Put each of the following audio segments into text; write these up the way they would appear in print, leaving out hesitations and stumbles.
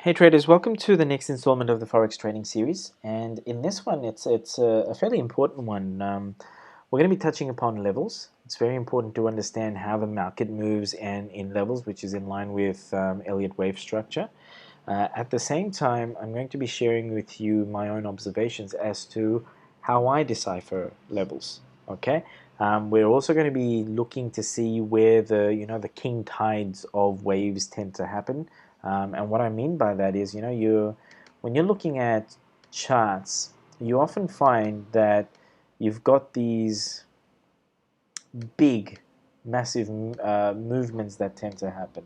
Hey traders, welcome to the next installment of the Forex trading series, and in this one it's a fairly important one. We're going to be touching upon levels. It's very important to understand how the market moves and in levels, which is in line with Elliott wave structure. At the same time, I'm going to be sharing with you my own observations as to how I decipher levels. Okay, we're also going to be looking to see where the king tides of waves tend to happen. And what I mean by that is, when you're looking at charts, you often find that you've got these big, massive movements that tend to happen.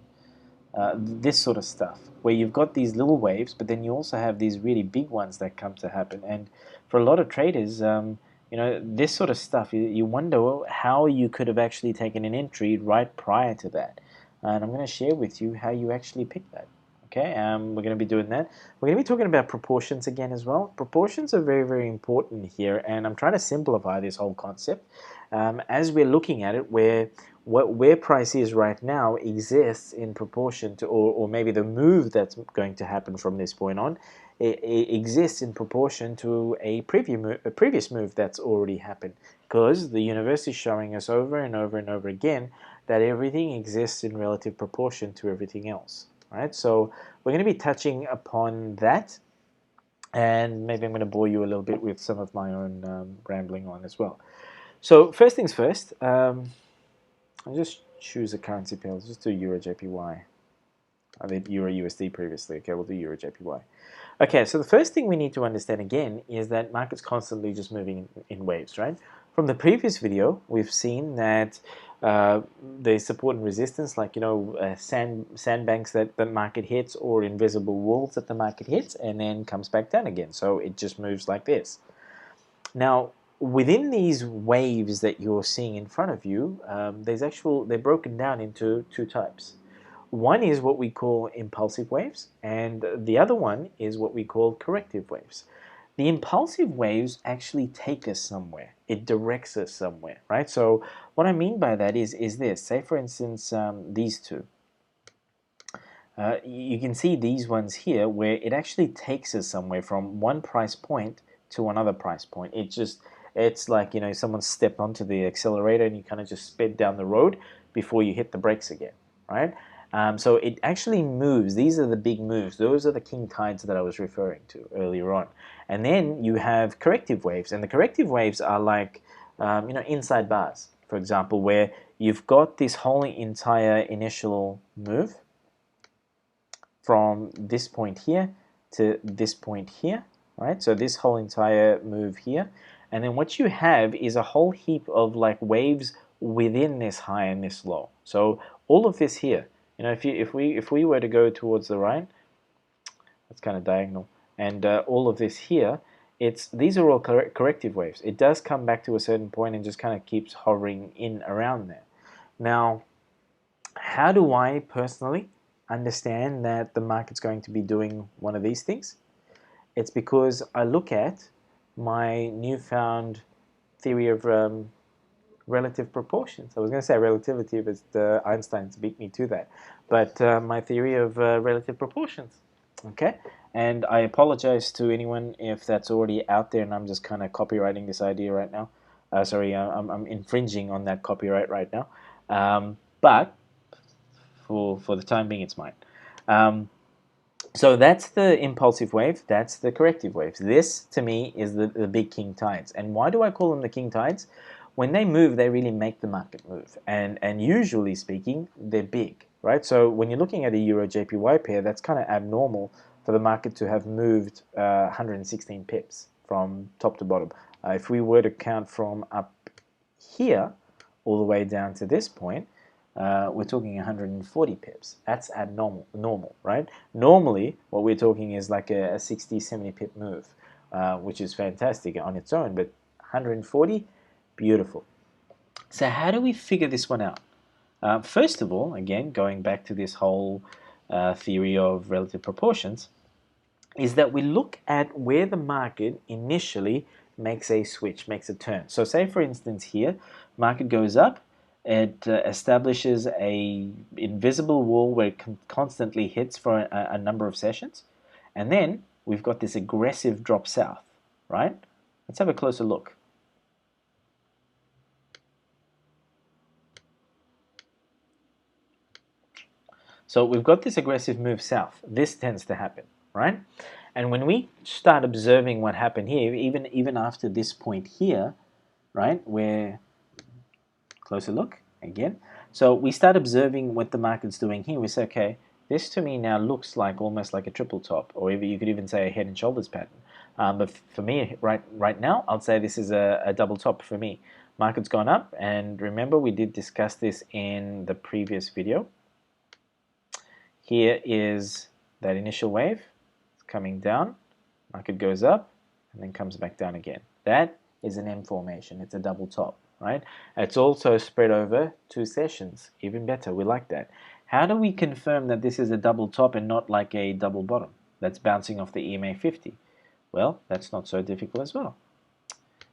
This sort of stuff, where you've got these little waves, but then you also have these really big ones that come to happen. And for a lot of traders, this sort of stuff, you wonder how you could have actually taken an entry right prior to that. And I'm going to share with you how you actually pick that. Okay, we're going to be doing that. We're going to be talking about proportions again as well. Proportions are very, very important here, and I'm trying to simplify this whole concept. As we're looking at it, where price is right now exists in proportion to, or maybe the move that's going to happen from this point on, it exists in proportion to a previous move that's already happened, because the universe is showing us over and over and over again that everything exists in relative proportion to everything else. Right, so we're going to be touching upon that, and maybe I'm going to bore you a little bit with some of my own rambling on as well. So first things first, I'll just choose a currency pair. Let's just do Euro JPY. I did Euro USD previously. Okay, we'll do Euro JPY. Okay, so the first thing we need to understand again is that market's constantly just moving in waves, right? From the previous video, we've seen that there's support and resistance, like sandbanks that the market hits, or invisible walls that the market hits, and then comes back down again. So it just moves like this. Now, within these waves that you're seeing in front of you, they're broken down into two types. One is what we call impulsive waves, and the other one is what we call corrective waves. The impulsive waves actually take us somewhere. It directs us somewhere, right? So what I mean by that is this. Say, for instance, these two. You can see these ones here where it actually takes us somewhere from one price point to another price point. It's like, someone stepped onto the accelerator and you kind of just sped down the road before you hit the brakes again, right? So it actually moves. These are the big moves. Those are the king tides that I was referring to earlier on. And then you have corrective waves, and the corrective waves are like, inside bars, for example, where you've got this whole entire initial move from this point here to this point here, right? So this whole entire move here, and then what you have is a whole heap of like waves within this high and this low. So all of this here, if we were to go towards the right, that's kind of diagonal, and all of this here, these are all corrective waves. It does come back to a certain point and just kind of keeps hovering in around there. Now, how do I personally understand that the market's going to be doing one of these things? It's because I look at my newfound theory of relative proportions. I was going to say relativity, but Einstein's beat me to that. But my theory of relative proportions. Okay, and I apologize to anyone if that's already out there and I'm just kind of copywriting this idea right now. I'm infringing on that copyright right now. But for the time being, it's mine. So that's the impulsive wave, that's the corrective waves. This, to me, is the big king tides. And why do I call them the king tides? When they move, they really make the market move. And usually speaking, they're big, right? So when you're looking at a Euro JPY pair, that's kind of abnormal for the market to have moved 116 pips from top to bottom. If we were to count from up here all the way down to this point, we're talking 140 pips. That's abnormal, right? Normally, what we're talking is like a 60, 70 pip move, which is fantastic on its own, but 140, beautiful. So how do we figure this one out? First of all, again, going back to this whole theory of relative proportions, is that we look at where the market initially makes a switch, makes a turn. So say, for instance, here, market goes up, It establishes a invisible wall where it constantly hits for a number of sessions. And then we've got this aggressive drop south, right? Let's have a closer look. So we've got this aggressive move south. This tends to happen, right? And when we start observing what happened here, even after this point here, right, where, closer look again. So we start observing what the market's doing here. We say, okay, this to me now looks like almost like a triple top, or you could even say a head and shoulders pattern. But for me, right now, I'll say this is a double top for me. Market's gone up, and remember we did discuss this in the previous video. Here is that initial wave. It's coming down. Market goes up and then comes back down again. That is an M formation. It's a double top, right? It's also spread over 2 sessions. Even better. We like that. How do we confirm that this is a double top and not like a double bottom that's bouncing off the EMA 50? Well, that's not so difficult as well.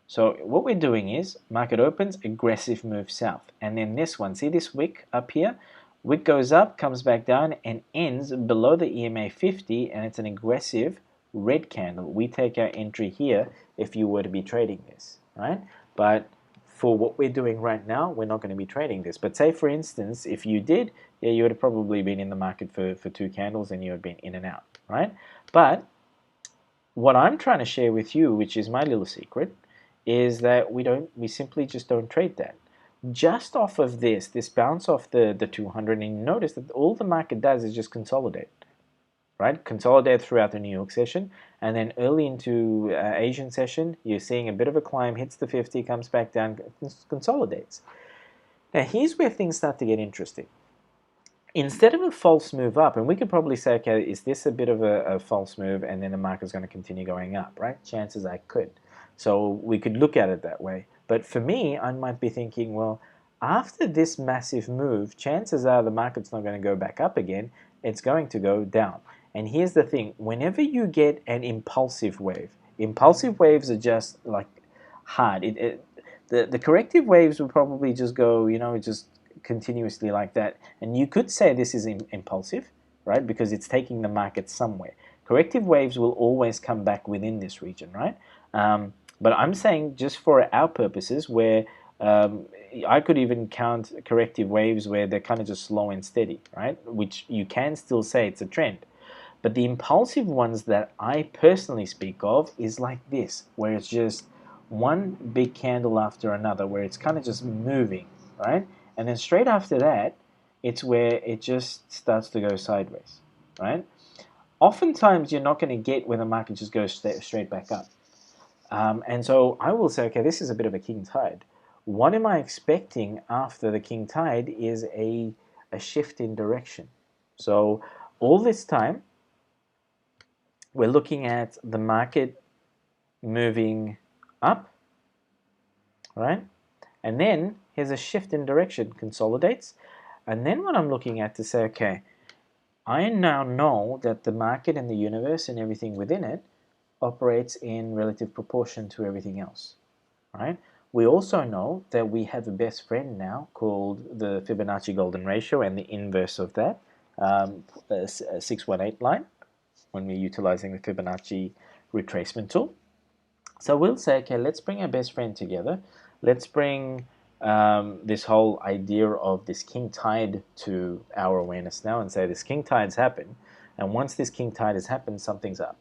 So what we're doing is market opens, aggressive move south. And then this one, see this wick up here? Wick goes up, comes back down, and ends below the EMA 50, and it's an aggressive red candle. We take our entry here if you were to be trading this, right? But for what we're doing right now, we're not going to be trading this. But say, for instance, if you did, yeah, you would have probably been in the market for 2 candles and you would have been in and out, right? But what I'm trying to share with you, which is my little secret, is that we simply just don't trade that. Just off of this bounce off the 200, and you notice that all the market does is just consolidate, right? Consolidate throughout the New York session, and then early into Asian session, you're seeing a bit of a climb, hits the 50, comes back down, consolidates. Now here's where things start to get interesting. Instead of a false move up, and we could probably say, okay, is this a bit of a false move, and then the market's going to continue going up, right? Chances I could. So we could look at it that way. But for me, I might be thinking, well, after this massive move, chances are the market's not going to go back up again. It's going to go down. And here's the thing. Whenever you get an impulsive waves are just like hard. The corrective waves will probably just go, just continuously like that. And you could say this is impulsive, right? Because it's taking the market somewhere. Corrective waves will always come back within this region, right? But I'm saying just for our purposes, where I could even count corrective waves where they're kind of just slow and steady, right? Which you can still say it's a trend. But the impulsive ones that I personally speak of is like this, where it's just one big candle after another, where it's kind of just moving, right? And then straight after that, it's where it just starts to go sideways, right? Oftentimes, you're not going to get where the market just goes straight back up. And so I will say, okay, this is a bit of a king tide. What am I expecting after the king tide is a shift in direction. So all this time, we're looking at the market moving up, right? And then here's a shift in direction, consolidates. And then what I'm looking at to say, okay, I now know that the market and the universe and everything within it operates in relative proportion to everything else, right? We also know that we have a best friend now called the Fibonacci golden ratio and the inverse of that, 618 line, when we're utilizing the Fibonacci retracement tool. So we'll say, okay, let's bring our best friend together. Let's bring this whole idea of this king tide to our awareness now and say this king tide's happened. And once this king tide has happened, something's up.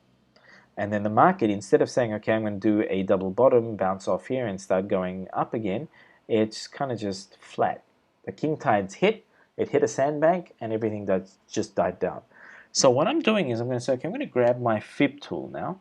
And then the market, instead of saying, okay, I'm going to do a double bottom, bounce off here and start going up again, it's kind of just flat. The king tide's hit, it hit a sandbank, and everything just died down. So what I'm doing is I'm going to say, okay, I'm going to grab my Fib tool now,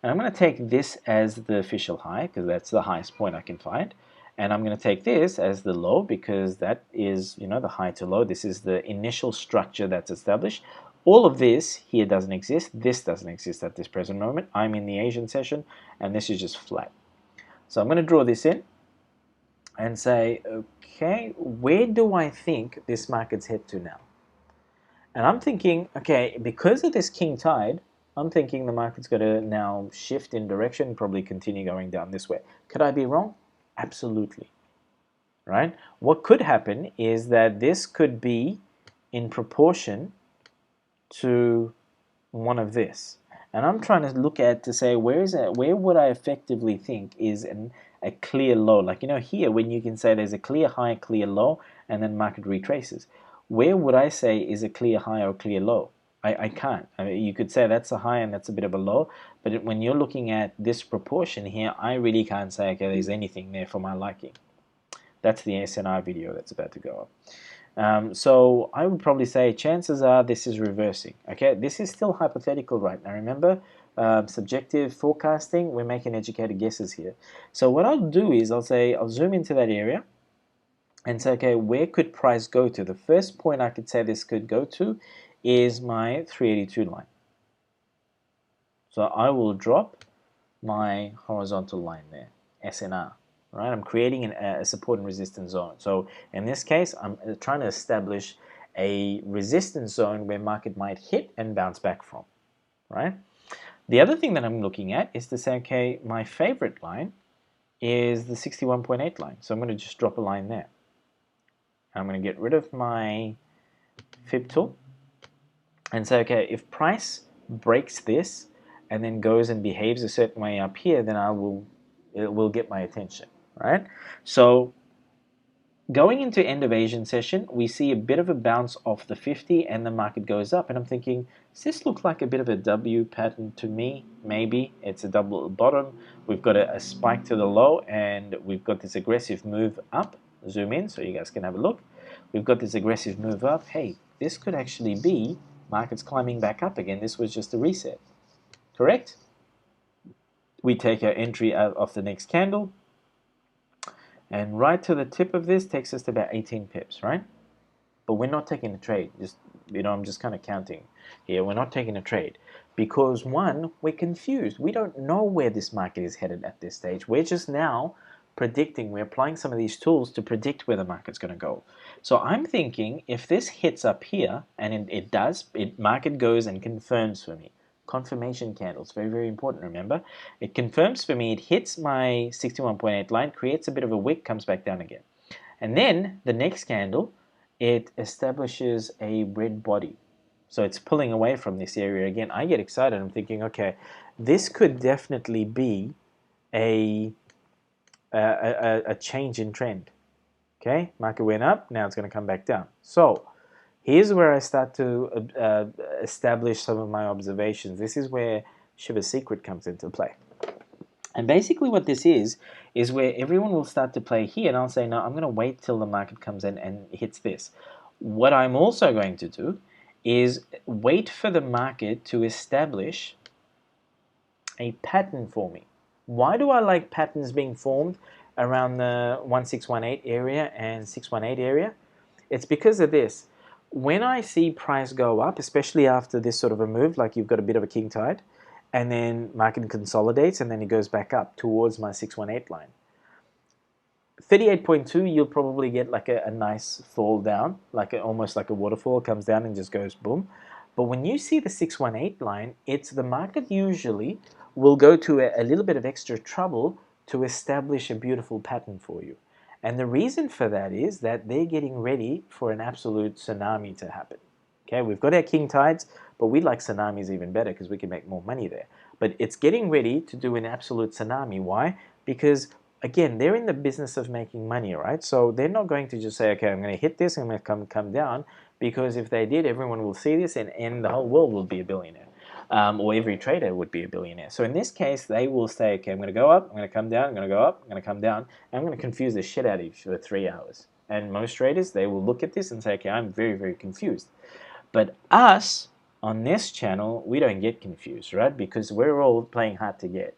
and I'm going to take this as the official high, because that's the highest point I can find. And I'm going to take this as the low, because that is, the high to low. This is the initial structure that's established. All of this here doesn't exist. This doesn't exist at this present moment. I'm in the Asian session, and this is just flat. So I'm going to draw this in and say, okay, where do I think this market's head to now? And I'm thinking, okay, because of this king tide, I'm thinking the market's going to now shift in direction, probably continue going down this way. Could I be wrong? Absolutely. right? What could happen is that this could be in proportion to one of this. And I'm trying to look at to say where would I effectively think is a clear low. Like, you know, here when you can say there's a clear high, clear low, and then market retraces. Where would I say is a clear high or clear low? I can't. I mean, you could say that's a high and that's a bit of a low, but when you're looking at this proportion here, I really can't say, okay, there's anything there for my liking. That's the SNR video that's about to go up. So I would probably say chances are this is reversing. Okay, this is still hypothetical right now. Remember, subjective forecasting, we're making educated guesses here. So what I'll do is I'll zoom into that area and say, okay, where could price go to? The first point I could say this could go to is my 382 line. So I will drop my horizontal line there, SNR. Right, I'm creating a support and resistance zone. So in this case, I'm trying to establish a resistance zone where market might hit and bounce back from. Right. The other thing that I'm looking at is to say, okay, my favorite line is the 61.8 line. So I'm going to just drop a line there. I'm going to get rid of my Fib tool and say, okay, if price breaks this and then goes and behaves a certain way up here, then it will get my attention. Right? So going into end of Asian session, we see a bit of a bounce off the 50 and the market goes up. And I'm thinking, does this look like a bit of a W pattern to me? Maybe. It's a double at the bottom. We've got a spike to the low and we've got this aggressive move up. Zoom in so you guys can have a look. We've got this aggressive move up. Hey, this could actually be markets climbing back up again. This was just a reset. Correct? We take our entry out of the next candle. And right to the tip of this takes us to about 18 pips, right? But we're not taking a trade. Just, you know, I'm just kind of counting here. We're not taking a trade because, one, we're confused. We don't know where this market is headed at this stage. We're just now predicting. We're applying some of these tools to predict where the market's going to go. So I'm thinking if this hits up here, and it does, market goes and confirms for me. Confirmation candles, very, very important, remember. It confirms for me, it hits my 61.8 line, creates a bit of a wick, comes back down again. And then the next candle, it establishes a red body. So it's pulling away from this area again. I get excited. I'm thinking, okay, this could definitely be a change in trend. Okay, market went up, now it's going to come back down. So here's where I start to establish some of my observations. This is where Shiva's secret comes into play. And basically what this is where everyone will start to play here, and I'll say, no, I'm going to wait till the market comes in and hits this. What I'm also going to do is wait for the market to establish a pattern for me. Why do I like patterns being formed around the 1618 area and 618 area? It's because of this. When I see price go up, especially after this sort of a move, like you've got a bit of a king tide, and then market consolidates, and then it goes back up towards my 618 line. 38.2, you'll probably get like a nice fall down, like almost like a waterfall, comes down and just goes boom. But when you see the 618 line, it's the market usually will go to a little bit of extra trouble to establish a beautiful pattern for you. And the reason for that is that they're getting ready for an absolute tsunami to happen. Okay, we've got our king tides, but we like tsunamis even better because we can make more money there. But it's getting ready to do an absolute tsunami. Why? Because, again, they're in the business of making money, right? So they're not going to just say, okay, I'm going to hit this, I'm going to come down, because if they did, everyone will see this and the whole world will be a billionaire. Or every trader would be a billionaire. So in this case, they will say, okay, I'm going to go up, I'm going to come down, I'm going to go up, I'm going to come down, and I'm going to confuse the shit out of you for 3 hours. And most traders, they will look at this and say, okay, I'm very, very confused. But us, on this channel, we don't get confused, right? Because we're all playing hard to get.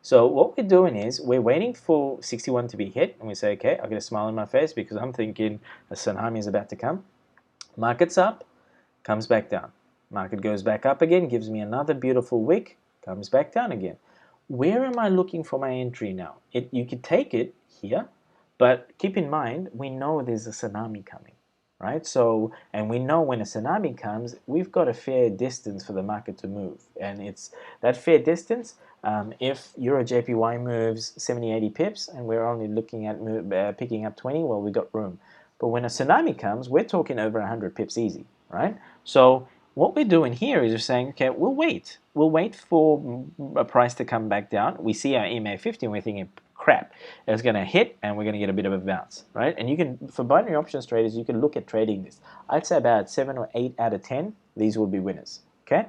So what we're doing is we're waiting for 61 to be hit, and we say, okay, I've got a smile on my face because I'm thinking a tsunami is about to come. Market's up, comes back down. Market goes back up again, gives me another beautiful wick, comes back down again. Where am I looking for my entry now? You could take it here, but keep in mind, we know there's a tsunami coming. right? So, and we know when a tsunami comes, we've got a fair distance for the market to move, and it's that fair distance. If Euro JPY moves 70, 80 pips, and we're only looking at picking up 20, well, we got room. But when a tsunami comes, we're talking over 100 pips easy, right? So what we're doing here is we're saying, okay, we'll wait. We'll wait for a price to come back down. We see our EMA 50 and we're thinking, crap, it's going to hit and we're going to get a bit of a bounce, right? And you can, for binary options traders, you can look at trading this. I'd say about 7 or 8 out of 10, these will be winners, okay?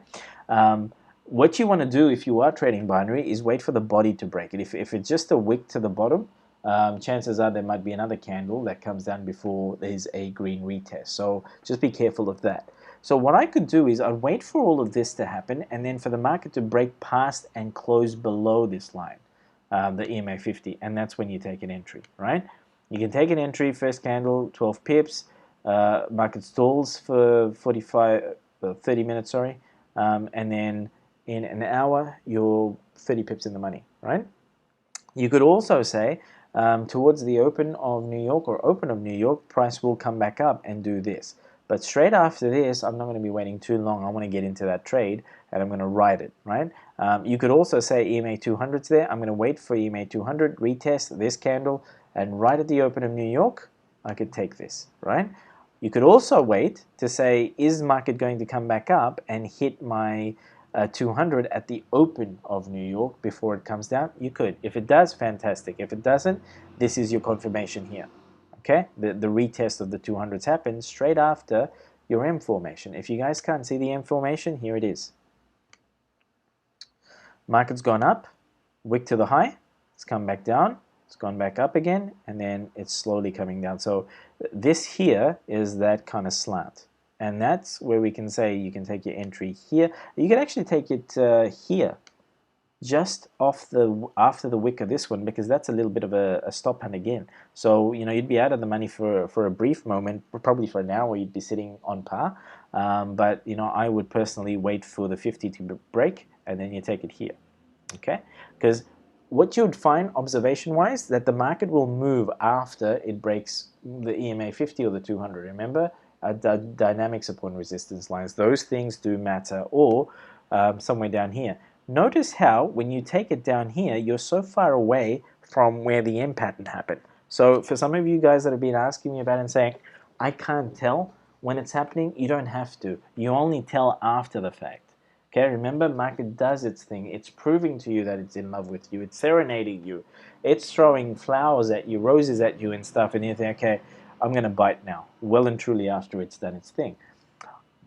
What you want to do if you are trading binary is wait for the body to break it. If it's just a wick to the bottom, chances are there might be another candle that comes down before there's a green retest. So just be careful of that. So what I could do is I'd wait for all of this to happen and then for the market to break past and close below this line, the EMA 50, and that's when you take an entry, right? You can take an entry, first candle, 12 pips, market stalls for 30 minutes, sorry, and then in an hour, you're 30 pips in the money, right? You could also say towards the open of New York or open of New York, price will come back up and do this. But straight after this, I'm not going to be waiting too long. I want to get into that trade and I'm going to ride it, right? You could also say EMA 200's there. I'm going to wait for EMA 200, retest this candle, and right at the open of New York, I could take this, right? You could also wait to say, is market going to come back up and hit my 200 at the open of New York before it comes down? You could. If it does, fantastic. If it doesn't, this is your confirmation here. Okay, the retest of the 200s happens straight after your M formation. If you guys can't see the M formation, here it is. Market's gone up, wick to the high, it's come back down, it's gone back up again, and then it's slowly coming down. So this here is that kind of slant. And that's where we can say you can take your entry here. You can actually take it here, just off after the wick of this one, because that's a little bit of a stop hunt again. So you'd be out of the money for a brief moment, probably for an hour. You'd be sitting on par. But I would personally wait for the 50 to break, and then you take it here. Okay, because what you'd find observation-wise, that the market will move after it breaks the EMA 50 or the 200. Remember, dynamics upon resistance lines. Those things do matter, or somewhere down here. Notice how when you take it down here, you're so far away from where the M pattern happened. So for some of you guys that have been asking me about it and saying, I can't tell when it's happening, you don't have to. You only tell after the fact. Okay, remember, market does its thing. It's proving to you that it's in love with you. It's serenading you. It's throwing flowers at you, roses at you and stuff, and you think, okay, I'm going to bite now, well and truly after it's done its thing.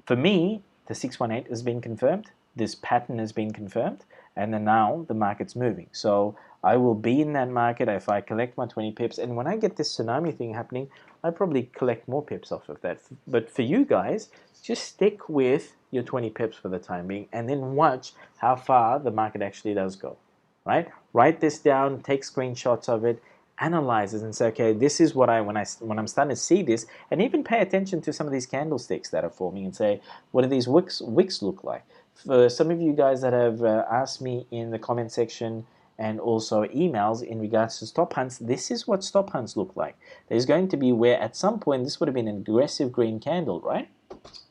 For me, the 618 has been confirmed. This pattern has been confirmed, and then now the market's moving. So I will be in that market if I collect my 20 pips, and when I get this tsunami thing happening, I probably collect more pips off of that. But for you guys, just stick with your 20 pips for the time being, and then watch how far the market actually does go, right? Write this down, take screenshots of it, analyze it, and say, okay, this is what when I'm starting to see this, and even pay attention to some of these candlesticks that are forming and say, what do these wicks look like? For some of you guys that have asked me in the comment section and also emails in regards to stop hunts, this is what stop hunts look like. There's going to be where at some point this would have been an aggressive green candle, right?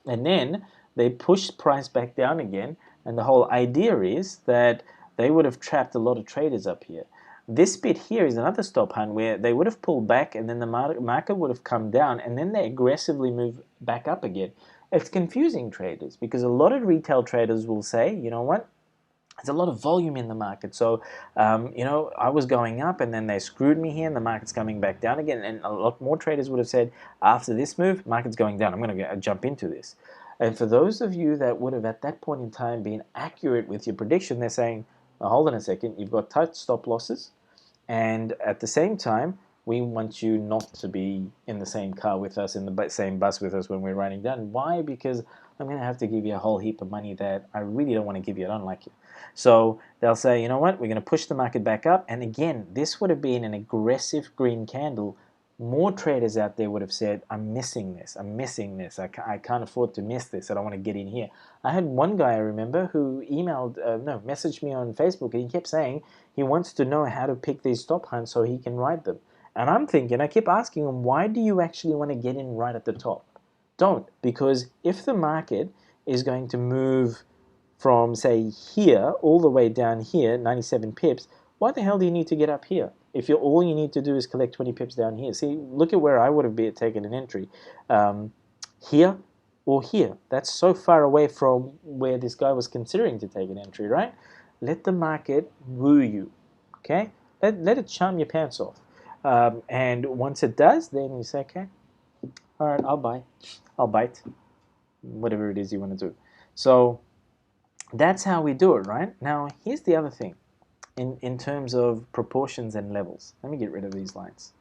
And then they push price back down again, and the whole idea is that they would have trapped a lot of traders up here. This bit here is another stop hunt where they would have pulled back and then the market would have come down and then they aggressively move back up again. It's confusing traders because a lot of retail traders will say, you know what, there's a lot of volume in the market. So, I was going up and then they screwed me here and the market's coming back down again. And a lot more traders would have said, after this move, market's going down. I'm going to jump into this. And for those of you that would have at that point in time been accurate with your prediction, they're saying, oh, hold on a second, you've got tight stop losses. And at the same time, we want you not to be in the same car with us, in the same bus with us when we're riding down. Why? Because I'm going to have to give you a whole heap of money that I really don't want to give you. I don't like you. So they'll say, you know what, we're going to push the market back up. And again, this would have been an aggressive green candle. More traders out there would have said, I'm missing this. I'm missing this. I can't afford to miss this. I don't want to get in here. I had one guy, I remember, who messaged me on Facebook, and he kept saying he wants to know how to pick these stop hunts so he can ride them. And I'm thinking, I keep asking him, why do you actually want to get in right at the top? Don't, because if the market is going to move from, say, here all the way down here, 97 pips, why the hell do you need to get up here? If you're all you need to do is collect 20 pips down here. See, look at where I would have taken an entry. Here or here. That's so far away from where this guy was considering to take an entry, right? Let the market woo you, okay? Let it charm your pants off. And once it does, then you say, okay, all right, I'll bite, whatever it is you want to do. So that's how we do it, right? Now, here's the other thing in terms of proportions and levels. Let me get rid of these lines.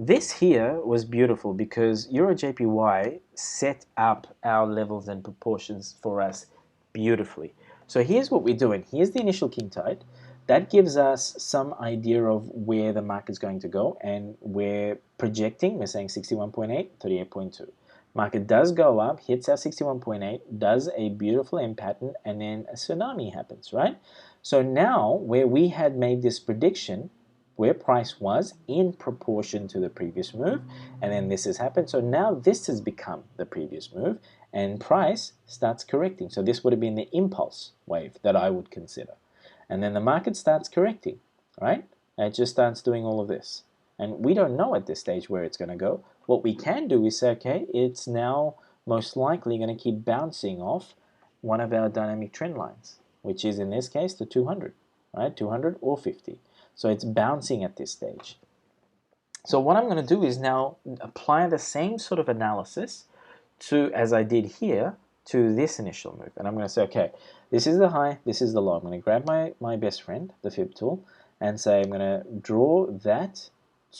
This here was beautiful because EuroJPY set up our levels and proportions for us beautifully. So here's what we're doing. Here's the initial king tide. That gives us some idea of where the market's going to go, and we're projecting, we're saying 61.8, 38.2. Market does go up, hits our 61.8, does a beautiful M pattern, and then a tsunami happens, right? So now, where we had made this prediction, where price was in proportion to the previous move, and then this has happened. So now this has become the previous move, and price starts correcting. So this would have been the impulse wave that I would consider. And then the market starts correcting, right? And it just starts doing all of this. And we don't know at this stage where it's going to go. What we can do is say, okay, it's now most likely going to keep bouncing off one of our dynamic trend lines, which is in this case the 200, right? 200 or 50. So it's bouncing at this stage. So what I'm going to do is now apply the same sort of analysis to, as I did here, to this initial move. And I'm going to say, okay, this is the high, this is the low. I'm going to grab my best friend, the fib tool, and say I'm going to draw that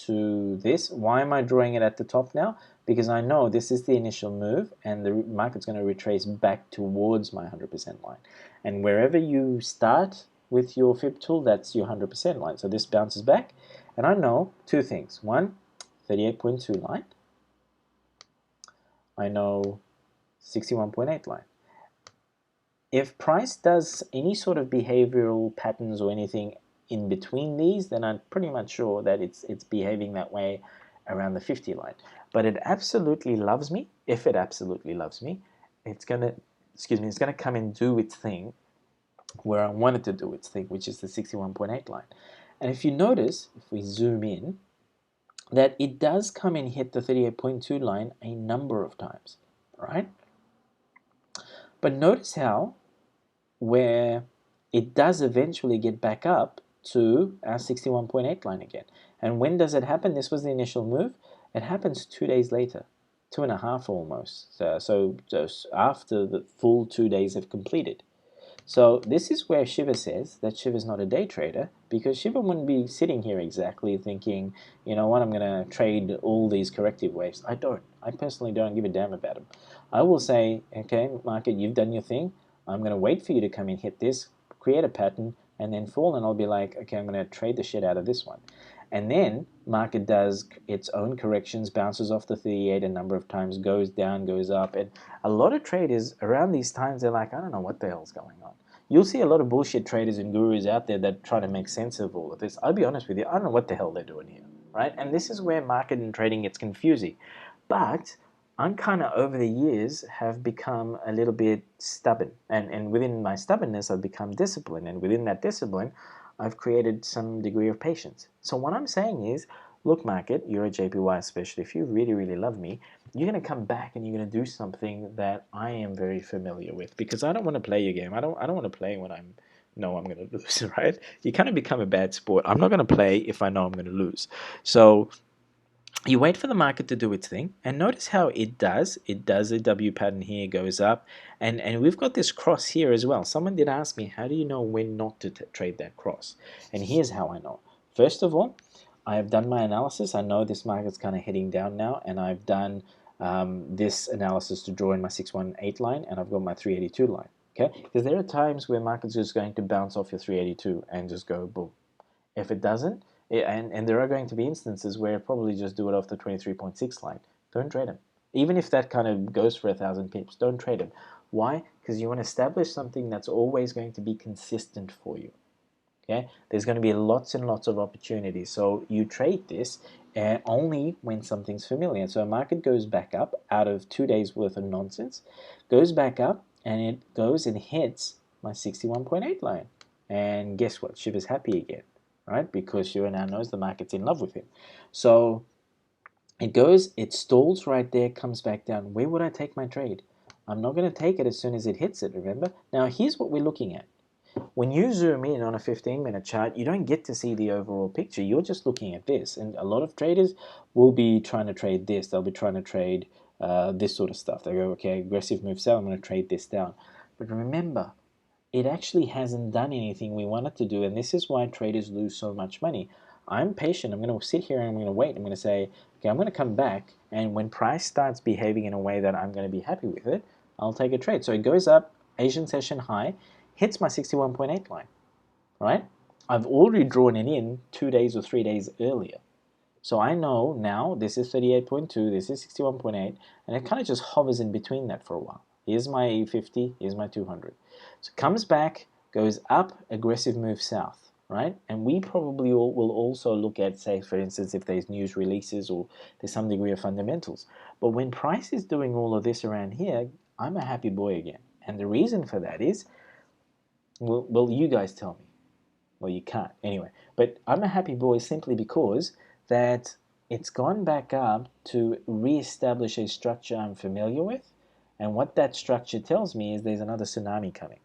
to this. Why am I drawing it at the top now? Because I know this is the initial move and the market's going to retrace back towards my 100% line. And wherever you start with your fib tool, that's your 100% line. So this bounces back, and I know two things. One, 38.2 line. I know 61.8 line. If price does any sort of behavioral patterns or anything in between these, then I'm pretty much sure that it's behaving that way around the 50 line. But it absolutely loves me. If it absolutely loves me, it's gonna, it's gonna come and do its thing where I want it to do its thing, which is the 61.8 line. And if you notice, if we zoom in, that it does come and hit the 38.2 line a number of times, right? But notice how where it does eventually get back up to our 61.8 line again. And when does it happen? This was the initial move. It happens 2 days later, 2.5 almost. So just after the full 2 days have completed. So this is where Shiva says that Shiva is not a day trader, because Shiva wouldn't be sitting here exactly thinking, you know what, I'm going to trade all these corrective waves. I don't. I personally don't give a damn about them. I will say, okay, market, you've done your thing. I'm going to wait for you to come and hit this, create a pattern, and then fall, and I'll be like, okay, I'm going to trade the shit out of this one. And then market does its own corrections, bounces off the 38 a number of times, goes down, goes up. And a lot of traders around these times, they're like, I don't know what the hell's going on. You'll see a lot of bullshit traders and gurus out there that try to make sense of all of this. I'll be honest with you, I don't know what the hell they're doing here, right? And this is where market and trading gets confusing. But I'm kind of over the years have become a little bit stubborn. And within my stubbornness, I've become disciplined. And within that discipline, I've created some degree of patience. So what I'm saying is, look, market, EuroJPY especially, if you really, really love me, you're going to come back and you're going to do something that I am very familiar with, because I don't want to play your game. I don't want to play when I'm going to lose, right? You kind of become a bad sport. I'm not going to play if I know I'm going to lose. So you wait for the market to do its thing, and notice how it does. It does a W pattern here, goes up, and we've got this cross here as well. Someone did ask me, how do you know when not to trade that cross? And here's how I know. First of all, I have done my analysis. I know this market's kind of heading down now, and I've done this analysis to draw in my 618 line, and I've got my 382 line. Okay, because there are times where market's just going to bounce off your 382 and just go boom. If it doesn't, and there are going to be instances where probably just do it off the 23.6 line. Don't trade them. Even if that kind of goes for 1,000 pips, don't trade them. Why? Because you want to establish something that's always going to be consistent for you. Okay, there's going to be lots and lots of opportunities. So you trade this only when something's familiar. So a market goes back up out of 2 days worth of nonsense, goes back up, and it goes and hits my 61.8 line. And guess what? Shiva's happy again, right? Because Shiva now knows the market's in love with him. So it goes, it stalls right there, comes back down. Where would I take my trade? I'm not going to take it as soon as it hits it, remember? Now, here's what we're looking at. When you zoom in on a 15-minute chart, you don't get to see the overall picture. You're just looking at this. And a lot of traders will be trying to trade this. They'll be trying to trade this sort of stuff. They go, okay, aggressive move sell, I'm going to trade this down. But remember, it actually hasn't done anything we want it to do, and this is why traders lose so much money. I'm patient. I'm going to sit here and I'm going to wait. I'm going to say, okay, I'm going to come back, and when price starts behaving in a way that I'm going to be happy with it, I'll take a trade. So it goes up, Asian session high, hits my 61.8 line, right? I've already drawn it in 2 days or 3 days earlier. So I know now this is 38.2, this is 61.8, and it kind of just hovers in between that for a while. Here's my 50, here's my 200. So it comes back, goes up, aggressive move south, right? And we probably will also look at, say, for instance, if there's news releases or there's some degree of fundamentals. But when price is doing all of this around here, I'm a happy boy again. And the reason for that is, well, you guys tell me. Well, you can't anyway. But I'm a happy boy simply because that it's gone back up to re-establish a structure I'm familiar with. And what that structure tells me is there's another tsunami coming.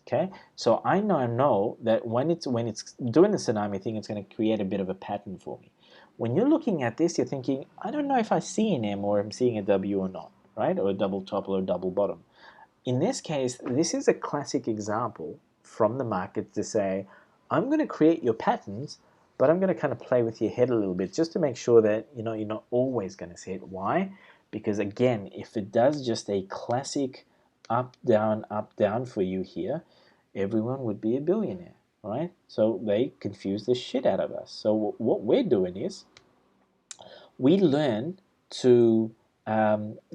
Okay, so I know that when it's doing the tsunami thing, it's going to create a bit of a pattern for me. When you're looking at this, you're thinking, I don't know if I see an M or I'm seeing a W or not, right? Or a double top or a double bottom. In this case, this is a classic example from the market to say, I'm going to create your patterns, but I'm going to kind of play with your head a little bit just to make sure that you're not always going to see it. Why? Because again, if it does just a classic up, down for you here, everyone would be a billionaire, right? So they confuse the shit out of us. So what we're doing is we learn to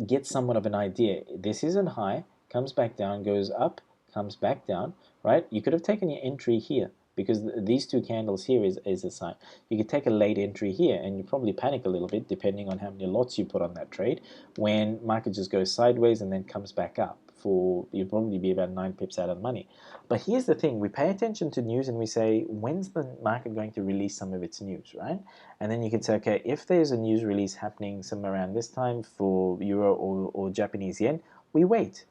get somewhat of an idea. This isn't high, comes back down, goes up, comes back down, right? You could have taken your entry here because these two candles here is a sign. You could take a late entry here and you probably panic a little bit depending on how many lots you put on that trade when market just goes sideways and then comes back up. You'll probably be about 9 pips out of the money. But here's the thing, we pay attention to news and we say, when's the market going to release some of its news, right? And then you can say, okay, if there's a news release happening somewhere around this time for Euro or Japanese yen, we wait.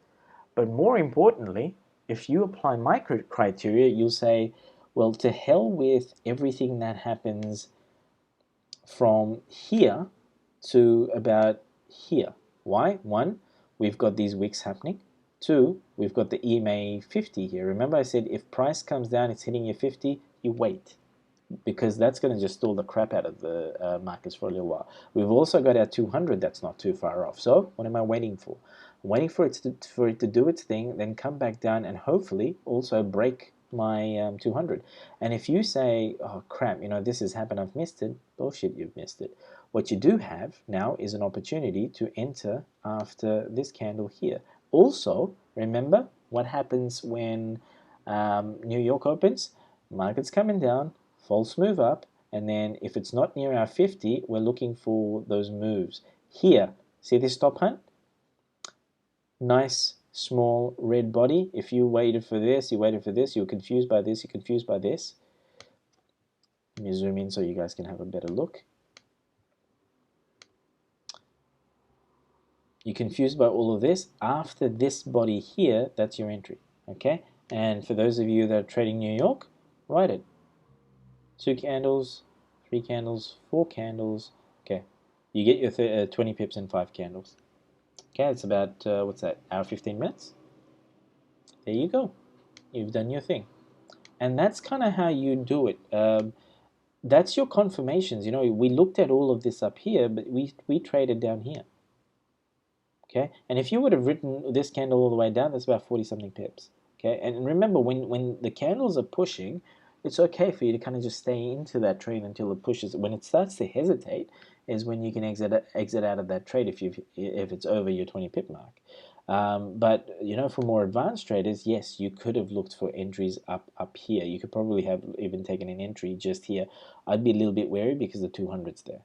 But more importantly, if you apply my criteria, you'll say, well, to hell with everything that happens from here to about here. Why? One, we've got these wicks happening. Two, we've got the EMA 50 here. Remember I said if price comes down, it's hitting your 50, you wait. Because that's going to just stall the crap out of the markets for a little while. We've also got our 200 that's not too far off. So what am I waiting for? I'm waiting for it to do its thing, then come back down and hopefully also break my 200. And if you say, oh crap, this has happened, I've missed it, bullshit, you've missed it. What you do have now is an opportunity to enter after this candle here. Also, remember what happens when New York opens? Market's coming down, false move up, and then if it's not near our 50, we're looking for those moves. Here, see this stop hunt? Nice, small, red body. If you waited for this, you're confused by this, you're confused by this. Let me zoom in so you guys can have a better look. You're confused by all of this. After this body here, that's your entry, okay? And for those of you that are trading New York, write it. 2 candles, 3 candles, 4 candles. Okay, you get your 20 pips in 5 candles. Okay, it's about, what's that, hour 15 minutes? There you go. You've done your thing. And that's kind of how you do it. That's your confirmations. We looked at all of this up here, but we traded down here. Okay, and if you would have written this candle all the way down, that's about 40-something pips. Okay, and remember, when the candles are pushing, it's okay for you to kind of just stay into that trade until it pushes. When it starts to hesitate is when you can exit out of that trade if it's over your 20 pip mark. But you know, for more advanced traders, yes, you could have looked for entries up here. You could probably have even taken an entry just here. I'd be a little bit wary because the 200's there.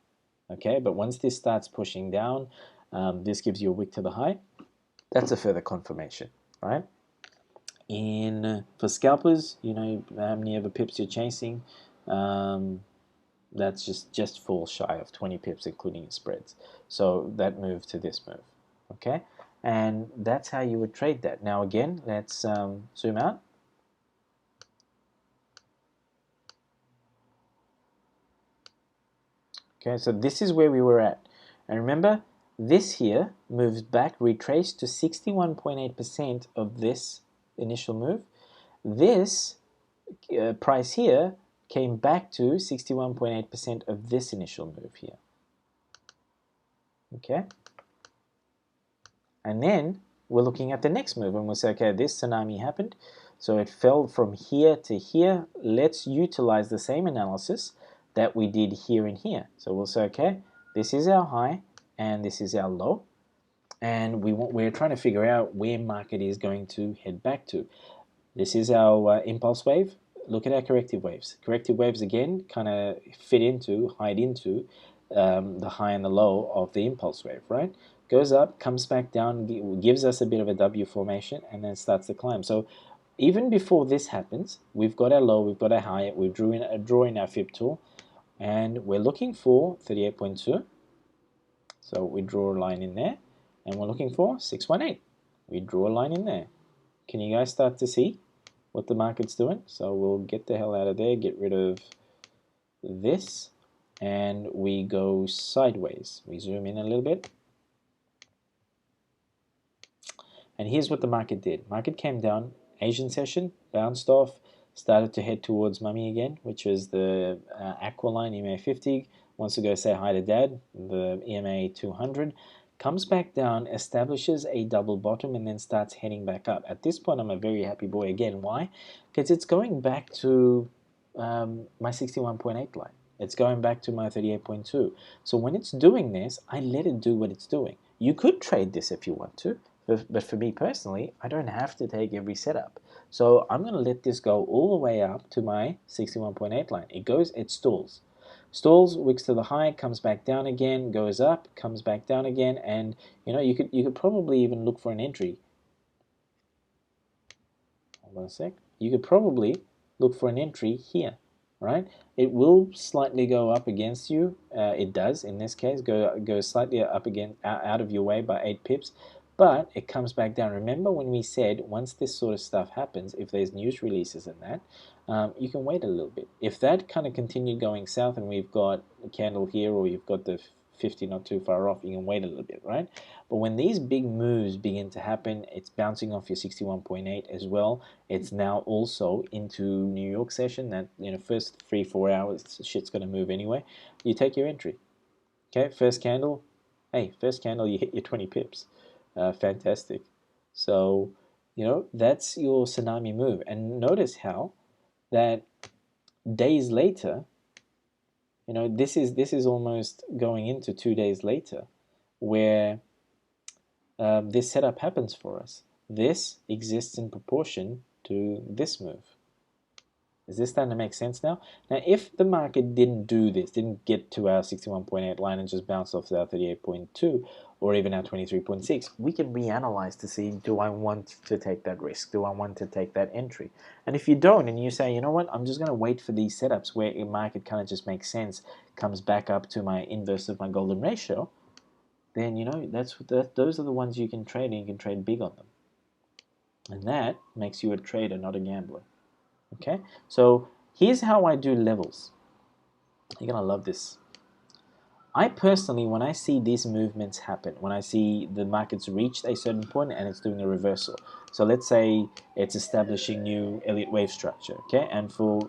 Okay, but once this starts pushing down, this gives you a wick to the high. That's a further confirmation, right? For scalpers, you know how many ever pips you're chasing. That's just falls shy of 20 pips, including your spreads. So that move to this move, okay? And that's how you would trade that. Now again, let's zoom out. Okay, so this is where we were at. And remember, this here moves back, retraced to 61.8% of this initial move. This price here came back to 61.8% of this initial move here. Okay? And then we're looking at the next move and we'll say, okay, this tsunami happened. So it fell from here to here. Let's utilize the same analysis that we did here and here. So we'll say, okay, this is our high and this is our low. And we're trying to figure out where market is going to head back to. This is our impulse wave. Look at our corrective waves. Corrective waves, again, kind of hide into the high and the low of the impulse wave, right? Goes up, comes back down, gives us a bit of a W formation, and then starts to climb. So even before this happens, we've got our low, we've got our high, we've drawing our Fib tool, and we're looking for 38.2. So we draw a line in there, and we're looking for 618. We draw a line in there. Can you guys start to see what the market's doing? So we'll get the hell out of there, get rid of this, and we go sideways. We zoom in a little bit. And here's what the market did. Market came down, Asian session, bounced off, started to head towards mummy again, which was the aqua line, EMA 50, wants to go say hi to dad, the EMA 200, comes back down, establishes a double bottom, and then starts heading back up. At this point, I'm a very happy boy again. Why? Because it's going back to my 61.8 line. It's going back to my 38.2. So when it's doing this, I let it do what it's doing. You could trade this if you want to, but for me personally, I don't have to take every setup. So I'm going to let this go all the way up to my 61.8 line. It stalls. Stalls, wicks to the high, comes back down again, goes up, comes back down again, and you know you could probably even look for an entry. Hold on a sec. You could probably look for an entry here, right? It will slightly go up against you. It does in this case go slightly up again out of your way by 8 pips, but it comes back down. Remember when we said once this sort of stuff happens, if there's news releases and that, you can wait a little bit. If that kind of continued going south and we've got a candle here, or you've got the 50 not too far off, you can wait a little bit, right? But when these big moves begin to happen, it's bouncing off your 61.8 as well. It's now also into New York session. That, you know, first 3-4 hours, shit's going to move anyway. You take your entry. Okay, first candle. Hey, first candle, you hit your 20 pips. Fantastic. So, you know, that's your tsunami move. And notice how that days later, you know, this is almost going into 2 days later, where this setup happens for us. This exists in proportion to this move. Is this starting to make sense now? Now, if the market didn't do this, didn't get to our 61.8 line and just bounced off to our 38.2 or even our 23.6, we can reanalyze to see, do I want to take that risk? Do I want to take that entry? And if you don't, and you say, you know what, I'm just going to wait for these setups where a market kind of just makes sense, comes back up to my inverse of my golden ratio, then you know those are the ones you can trade, and you can trade big on them. And that makes you a trader, not a gambler. Okay, so here's how I do levels. You're gonna love this. I personally, when I see these movements happen, when I see the market's reached a certain point and it's doing a reversal, so let's say it's establishing new Elliott wave structure, okay? And for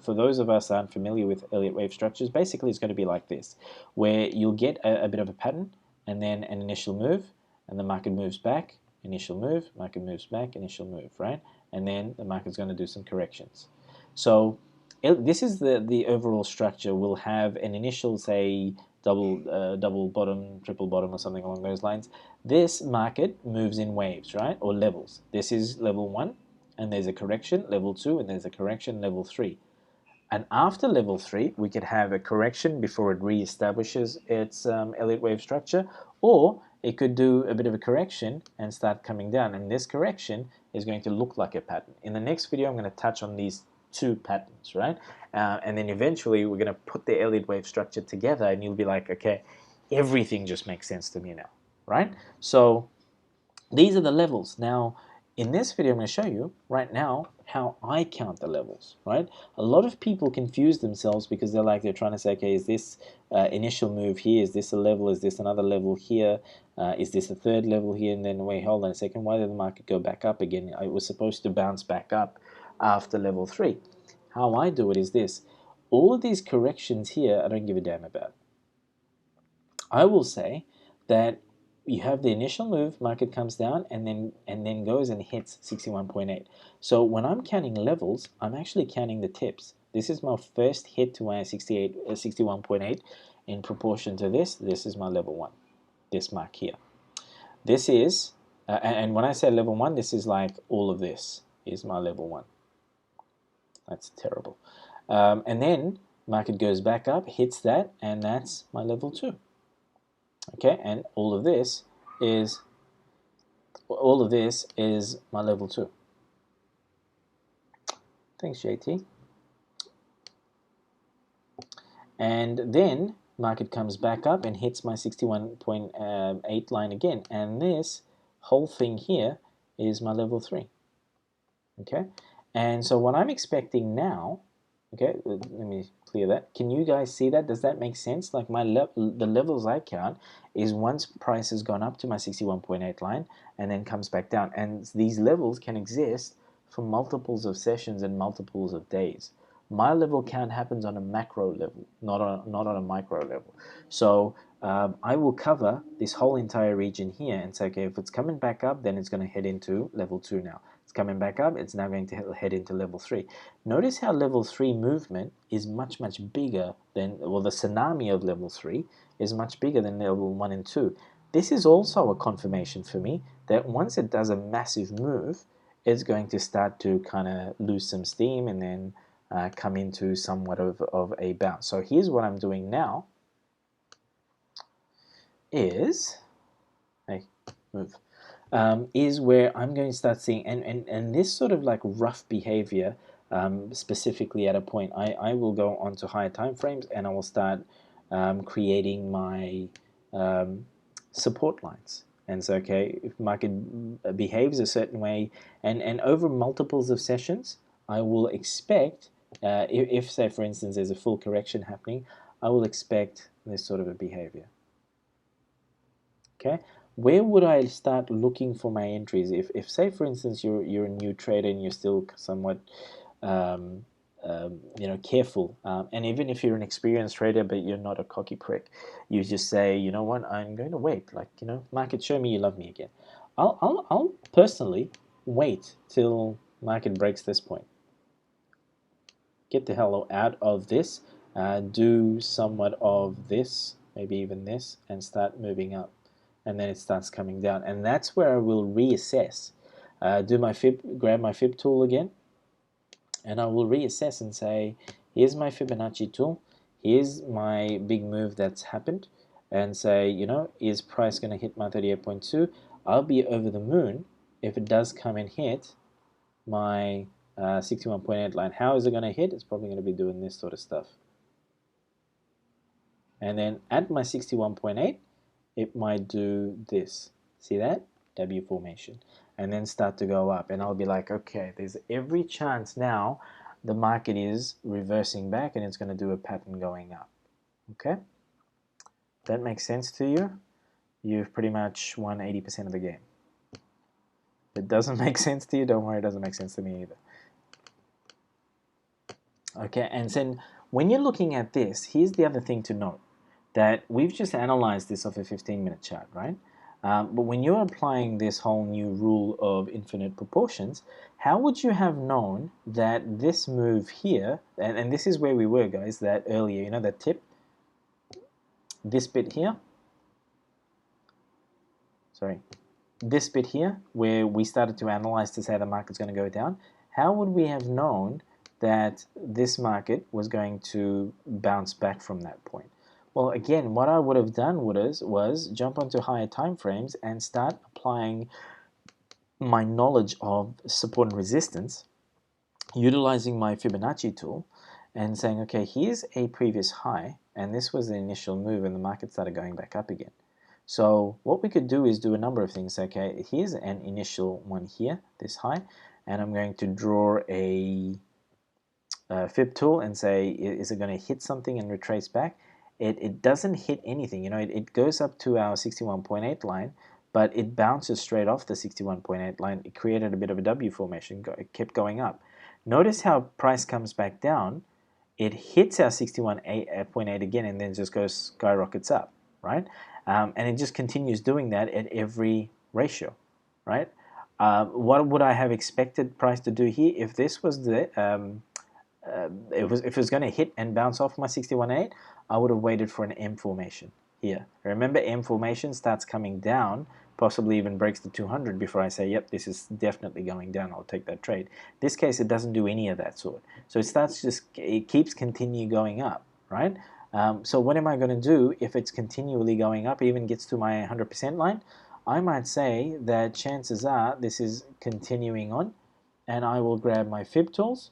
those of us that aren't familiar with Elliott wave structures, basically it's going to be like this, where you'll get a bit of a pattern and then an initial move, and the market moves back, initial move, market moves back, initial move, right? And then the market's going to do some corrections. So this is the overall structure. We'll have an initial, say, double bottom, triple bottom, or something along those lines. This market moves in waves, right, or levels. This is level 1, and there's a correction, level 2, and there's a correction, level 3. And after level 3, we could have a correction before it reestablishes its Elliott wave structure, or it could do a bit of a correction and start coming down. And this correction is going to look like a pattern. In the next video, I'm going to touch on these two patterns, right? And then eventually, we're going to put the Elliott wave structure together, and you'll be like, okay, everything just makes sense to me now, right? So these are the levels. Now, in this video, I'm going to show you right now how I count the levels, right? A lot of people confuse themselves because they're trying to say, okay, is this initial move here? Is this a level? Is this another level here? Is this a third level here? And then, wait, hold on a second. Why did the market go back up again? It was supposed to bounce back up after level 3. How I do it is this. All of these corrections here, I don't give a damn about. I will say that you have the initial move, market comes down, and then goes and hits 61.8. So when I'm counting levels, I'm actually counting the tips. This is my first hit to my 61.8 in proportion to this. This is my level 1, this mark here. This is, and when I say level 1, this is like all of this is my level 1. That's terrible. And then market goes back up, hits that, and that's my level 2. Okay, and all of this is my level 2. Thanks, JT. And then market comes back up and hits my 61.8 line again, and this whole thing here is my level 3. Okay, and so what I'm expecting now, okay, let me clear that. Can you guys see that? Does that make sense? Like the levels I count is once price has gone up to my 61.8 line and then comes back down. And these levels can exist for multiples of sessions and multiples of days. My level count happens on a macro level, not on a micro level. So I will cover this whole entire region here and say, okay, if it's coming back up, then it's going to head into level 2 now. It's coming back up, it's now going to head into level 3. Notice how level 3 movement is much, much bigger than, well, the tsunami of level 3 is much bigger than level 1 and 2. This is also a confirmation for me that once it does a massive move, it's going to start to kind of lose some steam and then come into somewhat of a bounce. So here's what I'm doing now is, hey, move. Is where I'm going to start seeing, and this sort of like rough behavior, specifically at a point, I will go onto higher time frames and I will start creating my support lines. And so, okay, if market behaves a certain way, and over multiples of sessions, I will expect, if say for instance there's a full correction happening, I will expect this sort of a behavior. Okay, where would I start looking for my entries? If say for instance you're a new trader and you're still somewhat careful, and even if you're an experienced trader but you're not a cocky prick, you just say, you know what, I'm going to wait. Like, you know, market, show me you love me again. I'll personally wait till market breaks this point. Get the hell out of this, do somewhat of this, maybe even this, and start moving up. And then it starts coming down, and that's where I will reassess. Do my fib, grab my fib tool again, and I will reassess and say, here's my Fibonacci tool, here's my big move that's happened, and say, you know, is price going to hit my 38.2? I'll be over the moon if it does come and hit my 61.8 line. How is it going to hit? It's probably going to be doing this sort of stuff. And then at my 61.8, it might do this. See that? W formation. And then start to go up. And I'll be like, okay, there's every chance now the market is reversing back and it's going to do a pattern going up. Okay? That makes sense to you? You've pretty much won 80% of the game. If it doesn't make sense to you, don't worry, it doesn't make sense to me either. Okay, and then when you're looking at this, here's the other thing to note, that we've just analyzed this off a 15-minute chart, right? But when you're applying this whole new rule of infinite proportions, how would you have known that this move here, and this is where we were, guys, that earlier, you know, that tip? this bit here, sorry, this bit here, where we started to analyze to say the market's going to go down, how would we have known that this market was going to bounce back from that point? Well, again, what I would have done was jump onto higher time frames and start applying my knowledge of support and resistance, utilizing my Fibonacci tool and saying, okay, here's a previous high, and this was the initial move, and the market started going back up again. So what we could do is do a number of things. Okay, here's an initial one here, this high, and I'm going to draw a Fib tool and say, is it going to hit something and retrace back? It doesn't hit anything. You know, it goes up to our 61.8 line, but it bounces straight off the 61.8 line. It created a bit of a W formation. It kept going up. Notice how price comes back down. It hits our 61.8 again and then just goes skyrockets up, right? And it just continues doing that at every ratio, right? What would I have expected price to do here if this was the if it was going to hit and bounce off my 61.8, I would have waited for an M formation here. Remember, M formation starts coming down, possibly even breaks the 200 before I say, yep, this is definitely going down, I'll take that trade. This case, it doesn't do any of that sort. So it keeps continue going up, right? So what am I going to do if it's continually going up, even gets to my 100% line? I might say that chances are this is continuing on, and I will grab my Fib tools,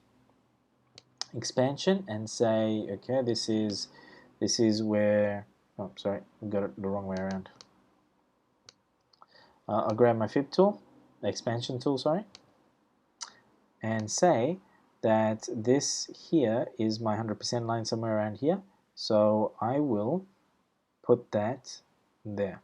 expansion, and say, okay, this is where, oh sorry, I got it the wrong way around. I'll grab my Fib tool, the expansion tool, sorry, and say that this here is my 100% line somewhere around here, so I will put that there,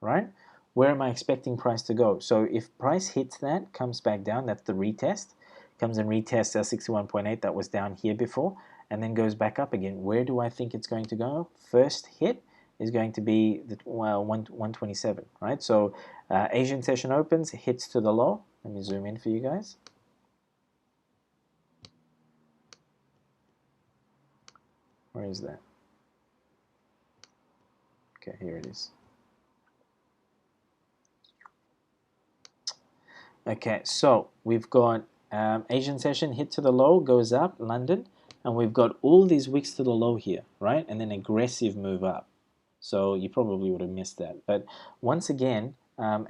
right? Where am I expecting price to go? So if price hits that, comes back down, that's the retest, comes and retests our 61.8 that was down here before, and then goes back up again. Where do I think it's going to go? First hit is going to be the 127, right? So Asian session opens, hits to the low. Let me zoom in for you guys. Where is that? Okay, here it is. Okay, so we've got Asian session hit to the low, goes up, London, and we've got all these wicks to the low here, right? And then aggressive move up. So you probably would have missed that. But once again,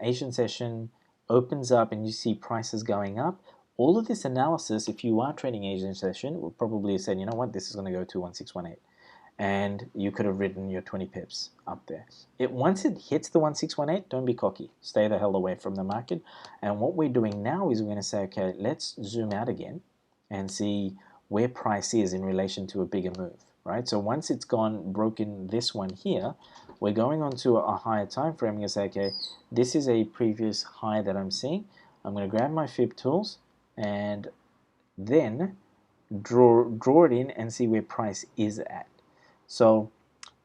Asian session opens up and you see prices going up. All of this analysis, if you are trading Asian session, will probably say, you know what, this is going to go to 1618. And you could have written your 20 pips up there. Once it hits the 1618, don't be cocky. Stay the hell away from the market. And what we're doing now is we're going to say, okay, let's zoom out again and see where price is in relation to a bigger move, right? So once it's broken this one here, we're going on to a higher time frame. I'm going to say, okay, this is a previous high that I'm seeing. I'm going to grab my Fib tools and then draw it in and see where price is at. So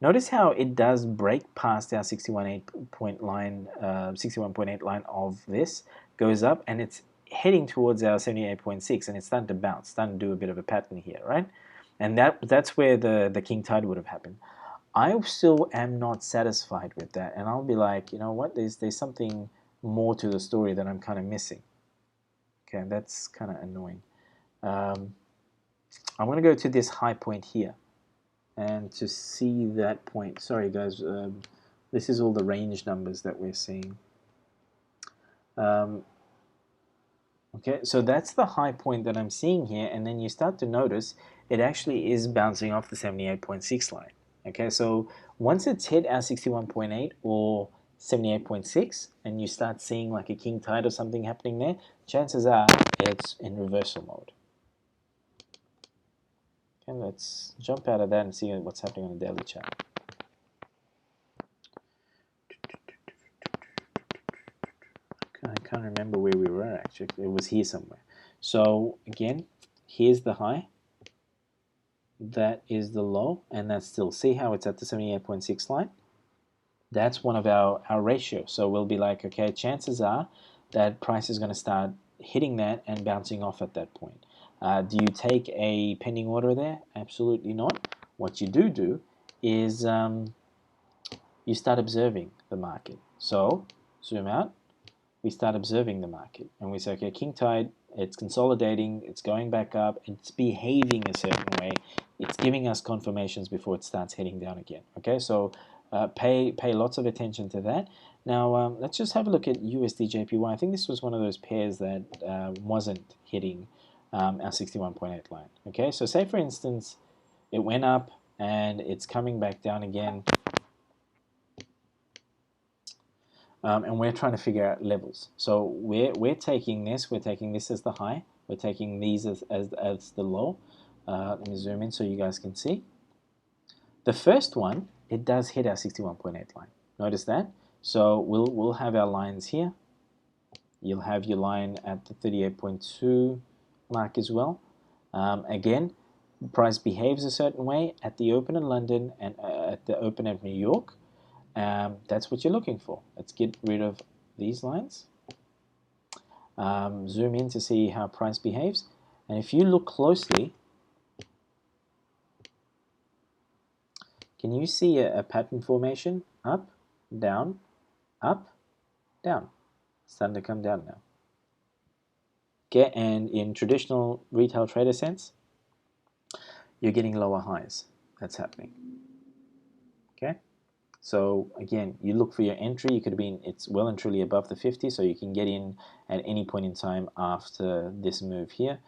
notice how it does break past our 61.8 line of this, goes up, and it's heading towards our 78.6, and it's starting to bounce, starting to do a bit of a pattern here, right? And that's where the king tide would have happened. I still am not satisfied with that, and I'll be like, you know what, there's something more to the story that I'm kind of missing. Okay, that's kind of annoying. I'm going to go to this high point here. And to see that point, sorry guys, this is all the range numbers that we're seeing. Okay, so that's the high point that I'm seeing here, and then you start to notice it actually is bouncing off the 78.6 line. Okay, so once it's hit our 61.8 or 78.6, and you start seeing like a king tide or something happening there, chances are it's in reversal mode. Okay, let's jump out of that and see what's happening on the daily chart. I can't remember where we were actually. It was here somewhere. So again, here's the high. That is the low, and that's still, see how it's at the 78.6 line? That's one of our ratios. So we'll be like, okay, chances are that price is going to start hitting that and bouncing off at that point. Do you take a pending order there? Absolutely not. What you do is you start observing the market. So zoom out, we start observing the market, and we say, okay, king tide, it's consolidating, it's going back up, it's behaving a certain way, it's giving us confirmations before it starts heading down again. Okay, so pay lots of attention to that. Now let's just have a look at USD JPY. I think this was one of those pairs that wasn't hitting our 61.8 line. Okay, so say for instance it went up and it's coming back down again. And we're trying to figure out levels. So we're taking this as the high, we're taking these as the low. Let me zoom in so you guys can see. The first one, it does hit our 61.8 line. Notice that. So we'll have our lines here. You'll have your line at the 38.2 mark as well. Again, price behaves a certain way at the open in London and at the open of New York. That's what you're looking for. Let's get rid of these lines. Zoom in to see how price behaves. And if you look closely, can you see a pattern formation? Up, down, up, down. It's starting to come down now. Okay, and in traditional retail trader sense, you're getting lower highs. That's happening. Okay. So again, you look for your entry. You could have been, it's well and truly above the 50, so you can get in at any point in time after this move here.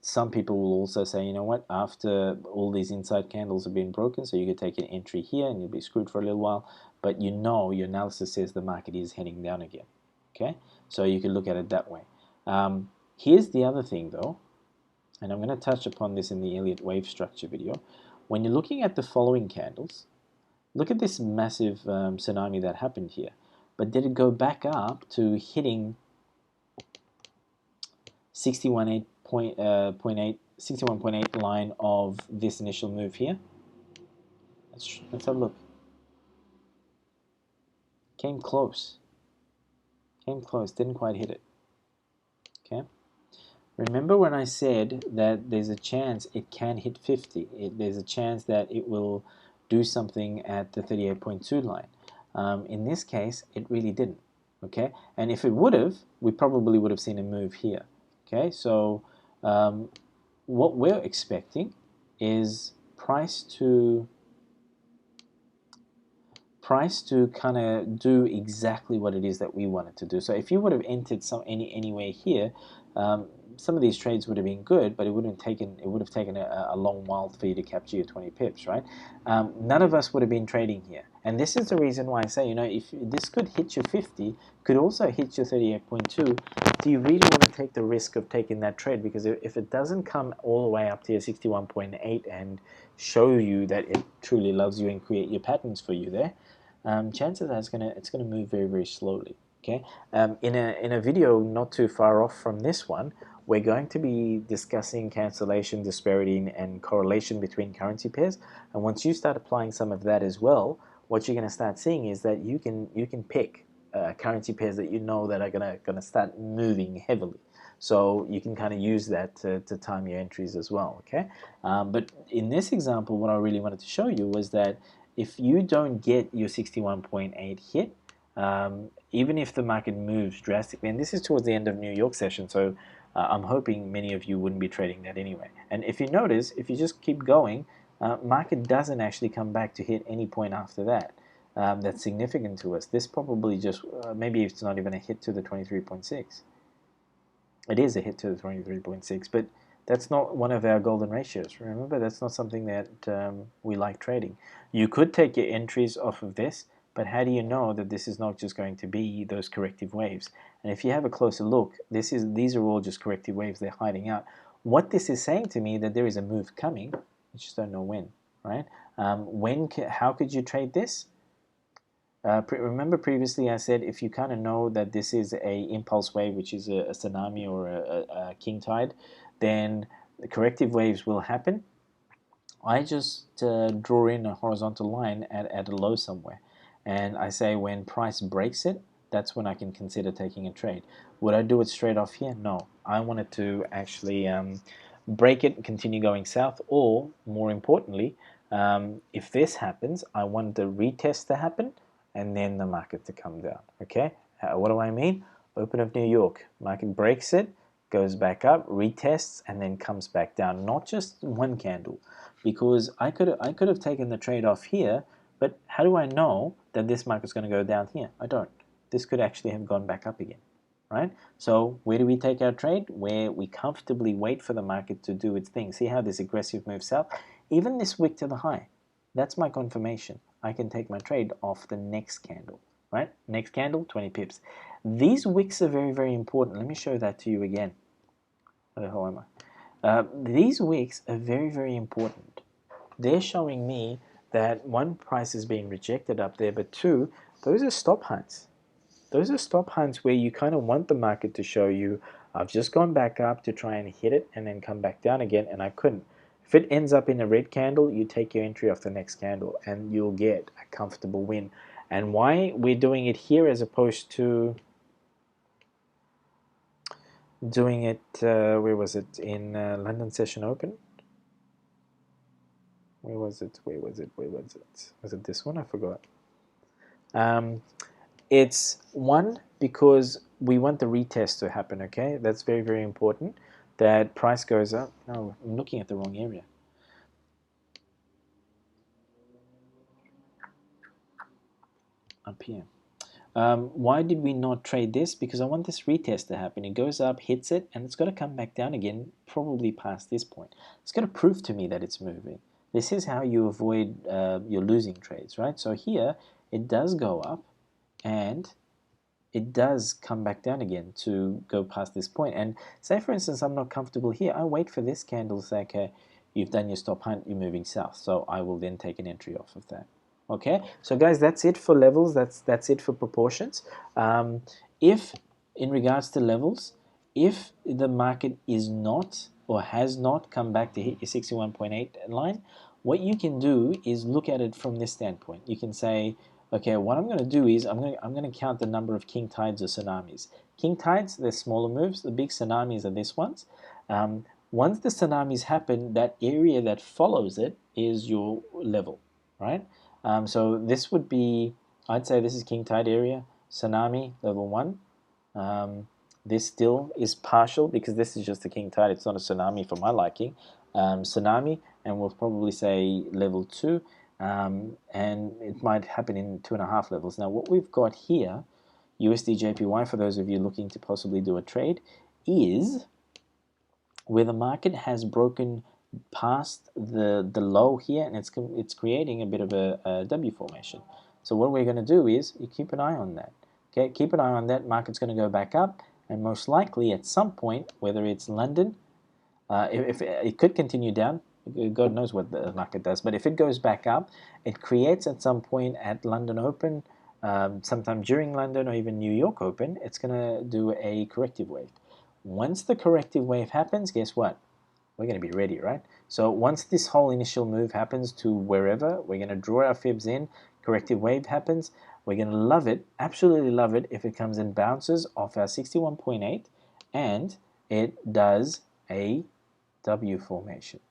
Some people will also say, you know what, after all these inside candles have been broken, so you could take an entry here and you'll be screwed for a little while, but you know your analysis says the market is heading down again. Okay, so you can look at it that way. Here's the other thing though, and I'm going to touch upon this in the Elliott wave structure video. When you're looking at the following candles, look at this massive tsunami that happened here. But did it go back up to hitting 61.8 line of this initial move here? Let's have a look. Came close. Came close, didn't quite hit it. Okay. Remember when I said that there's a chance it can hit 50. There's a chance that it will do something at the 38.2 line. In this case, it really didn't. Okay, and if it would have, we probably would have seen a move here. Okay, so what we're expecting is price to kind of do exactly what it is that we want it to do. So if you would have entered anywhere here, some of these trades would have been good, but it would have taken a long while for you to capture your 20 pips, right? None of us would have been trading here, and this is the reason why I say, you know, if this could hit your 50, could also hit your 38.2. Do you really want to take the risk of taking that trade? Because if it doesn't come all the way up to your 61.8 and show you that it truly loves you and create your patterns for you there, chances are it's gonna move very, very slowly. Okay, in a video not too far off from this one, we're going to be discussing cancellation, disparity, and correlation between currency pairs. And once you start applying some of that as well, what you're going to start seeing is that you can pick currency pairs that you know that are gonna start moving heavily. So you can kind of use that to time your entries as well. Okay, but in this example, what I really wanted to show you was that if you don't get your 61.8 hit, even if the market moves drastically, and this is towards the end of New York session, so I'm hoping many of you wouldn't be trading that anyway. And if you notice, if you just keep going, market doesn't actually come back to hit any point after that. That's significant to us. This probably just, maybe it's not even a hit to the 23.6. It is a hit to the 23.6, but that's not one of our golden ratios. Remember, that's not something that we like trading. You could take your entries off of this, but how do you know that this is not just going to be those corrective waves? And if you have a closer look, these are all just corrective waves. They're hiding out. What this is saying to me that there is a move coming. I just don't know when, right? How could you trade this? Remember previously I said if you kind of know that this is a impulse wave, which is a tsunami or a king tide, then the corrective waves will happen. I just draw in a horizontal line at a low somewhere, and I say when price breaks it, that's when I can consider taking a trade. Would I do it straight off here? No. I wanted to actually break it and continue going south, or more importantly, If this happens, I want the retest to happen and then the market to come down. Okay, what do I mean? Open of New York, market breaks it, goes back up, retests, and then comes back down. Not just one candle, because I could have taken the trade off here, but how do I know that this market's going to go down here? I don't. This could actually have gone back up again, right? So where do we take our trade? Where we comfortably wait for the market to do its thing. See how this aggressive moves south? Even this wick to the high, that's my confirmation. I can take my trade off the next candle, right? Next candle, 20 pips. These wicks are very, very important. Let me show that to you again. Where the hell am I? These wicks are very, very important. They're showing me that one, price is being rejected up there, but two, those are stop hunts. Those are stop hunts where you kind of want the market to show you, I've just gone back up to try and hit it and then come back down again, and I couldn't. If it ends up in a red candle, you take your entry off the next candle and you'll get a comfortable win. And why we're doing it here as opposed to doing it, where was it, in London Session Open? Where was it? Where was it? Where was it? Was it this one? I forgot. It's one, because we want the retest to happen, okay? That's very, very important, that price goes up. No, I'm looking at the wrong area. Up here. Why did we not trade this? Because I want this retest to happen. It goes up, hits it, and it's got to come back down again, probably past this point. It's got to prove to me that it's moving. This is how you avoid your losing trades, right? So here, it does go up, and it does come back down again to go past this point. And say, for instance, I'm not comfortable here. I wait for this candle to say, okay, you've done your stop hunt, you're moving south. So I will then take an entry off of that. Okay, so guys, that's it for levels. That's it for proportions. If in regards to levels, if the market is not or has not come back to hit your 61.8 line, what you can do is look at it from this standpoint. You can say, okay, what I'm going to do is I'm going to count the number of king tides or tsunamis. King tides, they're smaller moves. The big tsunamis are this ones. Once the tsunamis happen, that area that follows it is your level, right? So this would be, I'd say this is king tide area, tsunami, level 1. This still is partial because this is just a king tide. It's not a tsunami for my liking. Tsunami, and we'll probably say level 2. And it might happen in 2.5 levels. Now what we've got here, USD JPY, for those of you looking to possibly do a trade, is where the market has broken past the low here, and it's creating a bit of a W formation. So what we're going to do is you keep an eye on that. Okay, keep an eye on that. Market's going to go back up, and most likely at some point, whether it's London, if it could continue down, God knows what the market does, but if it goes back up, it creates at some point at London Open, sometime during London or even New York Open, it's going to do a corrective wave. Once the corrective wave happens, guess what? We're going to be ready, right? So once this whole initial move happens to wherever, we're going to draw our fibs in, corrective wave happens, we're going to love it, absolutely love it, if it comes and bounces off our 61.8 and it does a W formation.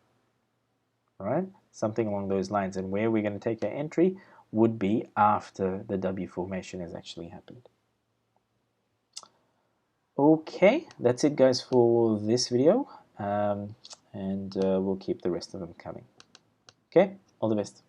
All right, something along those lines. And where we're going to take our entry would be after the W formation has actually happened. Okay, that's it guys for this video, and we'll keep the rest of them coming. Okay, all the best.